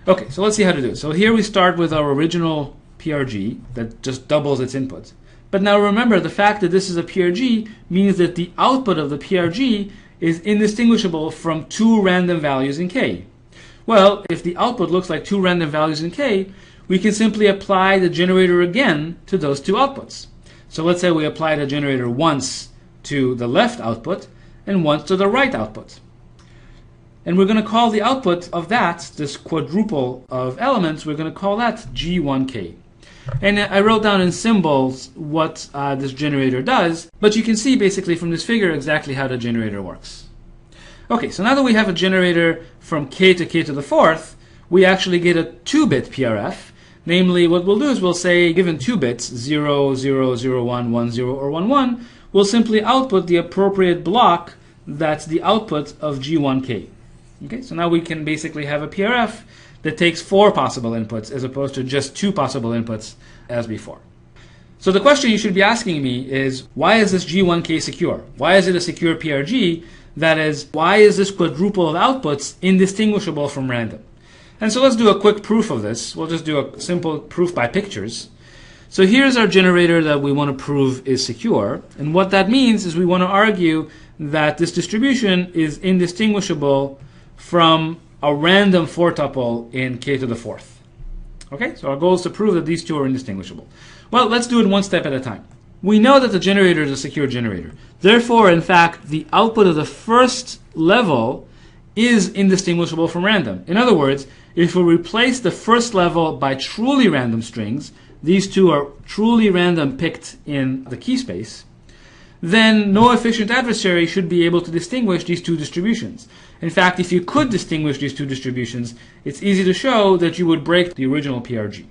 Okay, so let's see how to do it. So here we start with our original PRG that just doubles its input. But now remember, the fact that this is a PRG means that the output of the PRG is indistinguishable from two random values in K. Well, if the output looks like two random values in K, we can simply apply the generator again to those two outputs. So let's say we apply the generator once to the left output and once to the right output. And we're going to call the output of that, this quadruple of elements, we're going to call that G1K. And I wrote down in symbols what this generator does, but you can see basically from this figure exactly how the generator works. Okay, so now that we have a generator from K to the fourth, we actually get a 2-bit PRF. Namely, what we'll do is we'll say, given 2 bits, 0, 0, 0, 1, 1, 0, or 1, 1, we'll simply output the appropriate block that's the output of G1K. Okay, so now we can basically have a PRF that takes 4 possible inputs as opposed to just 2 possible inputs as before. So the question you should be asking me is, why is this G1K secure? Why is it a secure PRG? That is, why is this quadruple of outputs indistinguishable from random? And so let's do a quick proof of this. We'll just do a simple proof by pictures. So here's our generator that we want to prove is secure. And what that means is we want to argue that this distribution is indistinguishable from a random 4-tuple in K to the fourth. Okay, so our goal is to prove that these two are indistinguishable. Well, let's do it one step at a time. We know that the generator is a secure generator. Therefore, in fact, the output of the first level is indistinguishable from random. In other words, if we replace the first level by truly random strings, these two are truly random picked in the key space, then no efficient adversary should be able to distinguish these two distributions. In fact, if you could distinguish these two distributions, it's easy to show that you would break the original PRG.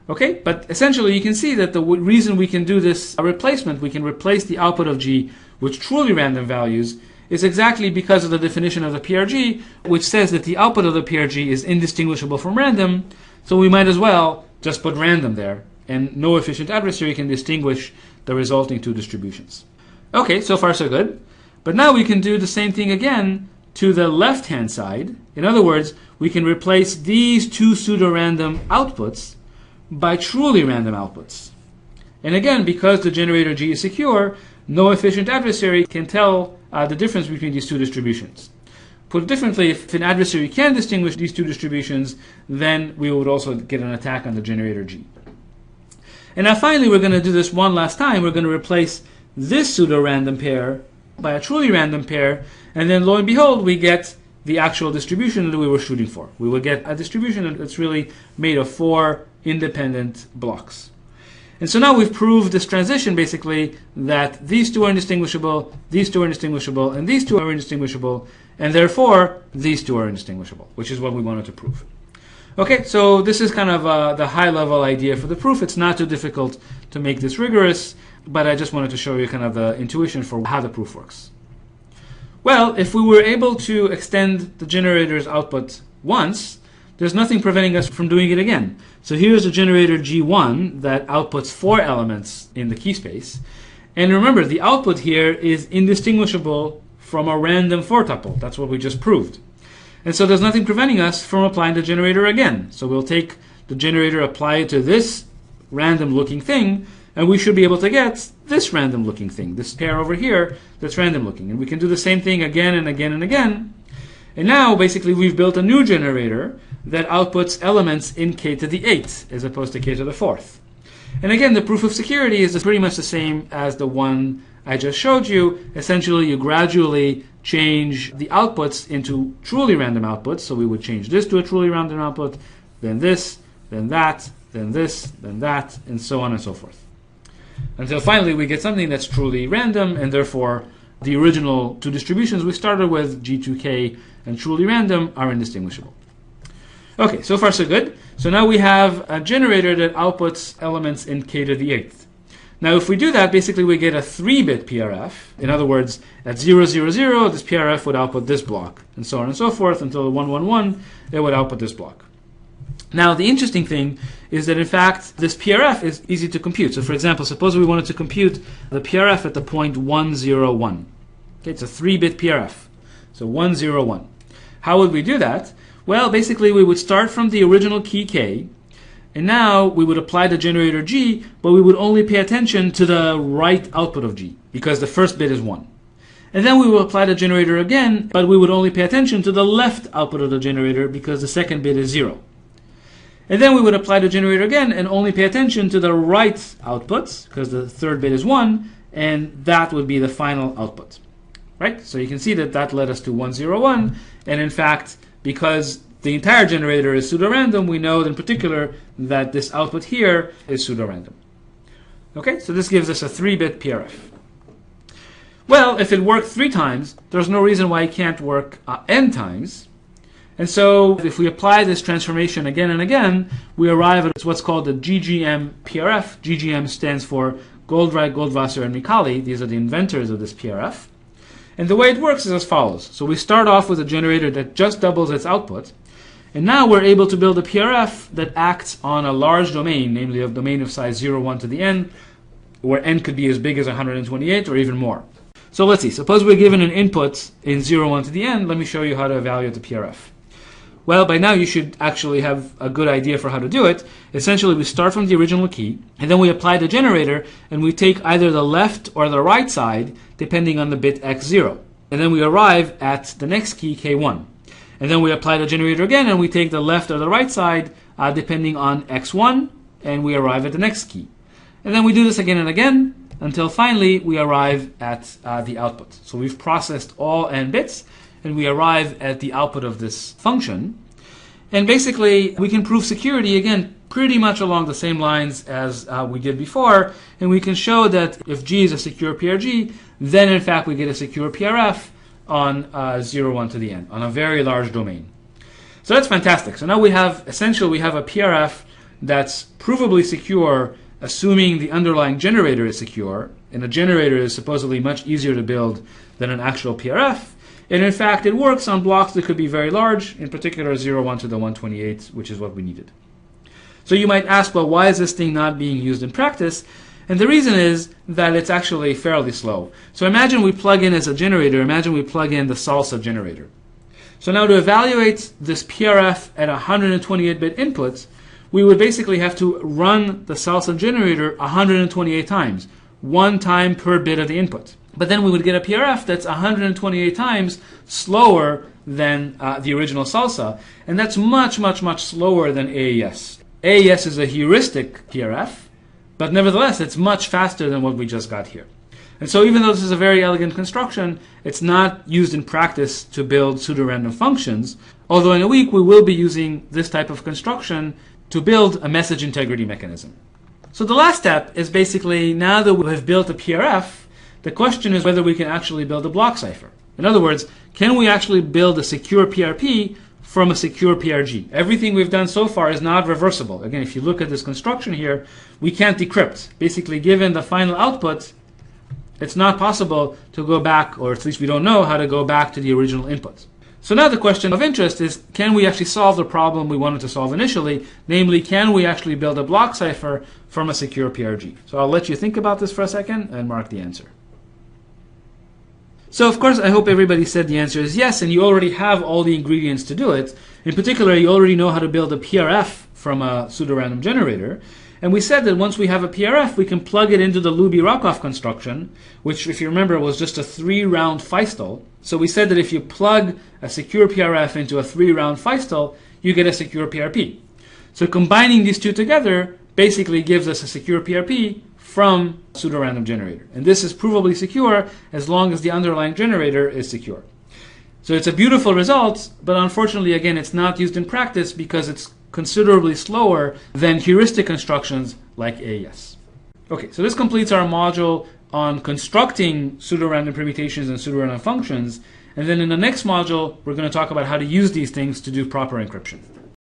Okay, but essentially you can see that the reason we can do this replacement, we can replace the output of G with truly random values, is exactly because of the definition of the PRG, which says that the output of the PRG is indistinguishable from random, so we might as well just put random there, and no efficient adversary can distinguish the resulting two distributions. Okay, so far so good. But now we can do the same thing again to the left-hand side. In other words, we can replace these two pseudo-random outputs by truly random outputs. And again, because the generator G is secure, no efficient adversary can tell the difference between these two distributions. Put differently, if an adversary can distinguish these two distributions, then we would also get an attack on the generator G. And now finally, we're going to do this one last time. We're going to replace this pseudo-random pair by a truly random pair, and then lo and behold, we get the actual distribution that we were shooting for. We will get a distribution that's really made of 4 independent blocks. And so now we've proved this transition basically that these two are indistinguishable, these two are indistinguishable, and these two are indistinguishable, and therefore these two are indistinguishable, which is what we wanted to prove. Okay, so this is kind of the high-level idea for the proof. It's not too difficult to make this rigorous, but I just wanted to show you kind of the intuition for how the proof works. Well, if we were able to extend the generator's output once, there's nothing preventing us from doing it again. So here's a generator G1 that outputs 4 elements in the key space. And remember, the output here is indistinguishable from a random 4-tuple. That's what we just proved. And so there's nothing preventing us from applying the generator again. So we'll take the generator, apply it to this random looking thing, and we should be able to get this random looking thing, this pair over here that's random looking. And we can do the same thing again and again and again. And now basically we've built a new generator that outputs elements in K to the 8th as opposed to K to the 4th. And again, the proof of security is pretty much the same as the one I just showed you. Essentially, you gradually change the outputs into truly random outputs. So we would change this to a truly random output, then this, then that, then this, then that, and so on and so forth. Until finally we get something that's truly random, and therefore the original two distributions we started with, G2K and truly random, are indistinguishable. Okay, so far so good. So now we have a generator that outputs elements in K to the 8th. Now if we do that, basically we get a 3-bit PRF. In other words, at 0, 0, 0, this PRF would output this block, and so on and so forth, until 1, 1, 1, it would output this block. Now the interesting thing is that in fact this PRF is easy to compute. So for example, suppose we wanted to compute the PRF at the point 1, 0, 1. Okay, it's a 3-bit PRF. So 1, 0, 1. How would we do that? Well, basically we would start from the original key K, and now we would apply the generator G, but we would only pay attention to the right output of G, because the first bit is 1. And then we will apply the generator again, but we would only pay attention to the left output of the generator, because the second bit is 0. And then we would apply the generator again and only pay attention to the right outputs, because the third bit is 1, and that would be the final output. Right? So you can see that that led us to 1, 0, 1, and in fact, because the entire generator is pseudorandom, we know in particular that this output here is pseudorandom. Okay, so this gives us a 3-bit PRF. Well, if it worked 3 times, there's no reason why it can't work n times. And so if we apply this transformation again and again, we arrive at what's called the GGM PRF. GGM stands for Goldreich, Goldwasser, and Micali. These are the inventors of this PRF. And the way it works is as follows. So we start off with a generator that just doubles its output. And now we're able to build a PRF that acts on a large domain, namely a domain of size 0, 1 to the n, where n could be as big as 128 or even more. So let's see. Suppose we're given an input in 0, 1 to the n. Let me show you how to evaluate the PRF. Well, by now you should actually have a good idea for how to do it. Essentially, we start from the original key, and then we apply the generator, and we take either the left or the right side, depending on the bit x0. And then we arrive at the next key, k1. And then we apply the generator again, and we take the left or the right side, depending on x1, and we arrive at the next key. And then we do this again and again, until finally we arrive at the output. So we've processed all n bits, and we arrive at the output of this function. And basically, we can prove security, again, pretty much along the same lines as we did before, and we can show that if G is a secure PRG, then in fact we get a secure PRF on 0, 1 to the n, on a very large domain. So that's fantastic. So now we have, essentially, we have a PRF that's provably secure, assuming the underlying generator is secure, and a generator is supposedly much easier to build than an actual PRF. And in fact, it works on blocks that could be very large, in particular 0, 1 to the 128, which is what we needed. So you might ask, well, why is this thing not being used in practice? And the reason is that it's actually fairly slow. So imagine we plug in as a generator, imagine we plug in the salsa generator. So now to evaluate this PRF at 128-bit inputs, we would basically have to run the salsa generator 128 times, 1 time per bit of the input. But then we would get a PRF that's 128 times slower than the original salsa, and that's much, much, much slower than AES. AES is a heuristic PRF, but nevertheless it's much faster than what we just got here. And so even though this is a very elegant construction, it's not used in practice to build pseudorandom functions, although in a week we will be using this type of construction to build a message integrity mechanism. So the last step is basically, now that we have built a PRF, the question is whether we can actually build a block cipher. In other words, can we actually build a secure PRP from a secure PRG? Everything we've done so far is not reversible. Again, if you look at this construction here, we can't decrypt. Basically, given the final output, it's not possible to go back, or at least we don't know how to go back to the original input. So now the question of interest is, can we actually solve the problem we wanted to solve initially? Namely, can we actually build a block cipher from a secure PRG? So I'll let you think about this for a second and mark the answer. So of course, I hope everybody said the answer is yes, and you already have all the ingredients to do it. In particular, you already know how to build a PRF from a pseudorandom generator. And we said that once we have a PRF, we can plug it into the Luby-Rokov construction, which, if you remember, was just a 3-round Feistel. So we said that if you plug a secure PRF into a 3-round Feistel, you get a secure PRP. So combining these two together basically gives us a secure PRP from pseudorandom generator. And this is provably secure as long as the underlying generator is secure. So it's a beautiful result, but unfortunately, again, it's not used in practice because it's considerably slower than heuristic constructions like AES. Okay, so this completes our module on constructing pseudorandom permutations and pseudorandom functions. And then in the next module, we're going to talk about how to use these things to do proper encryption.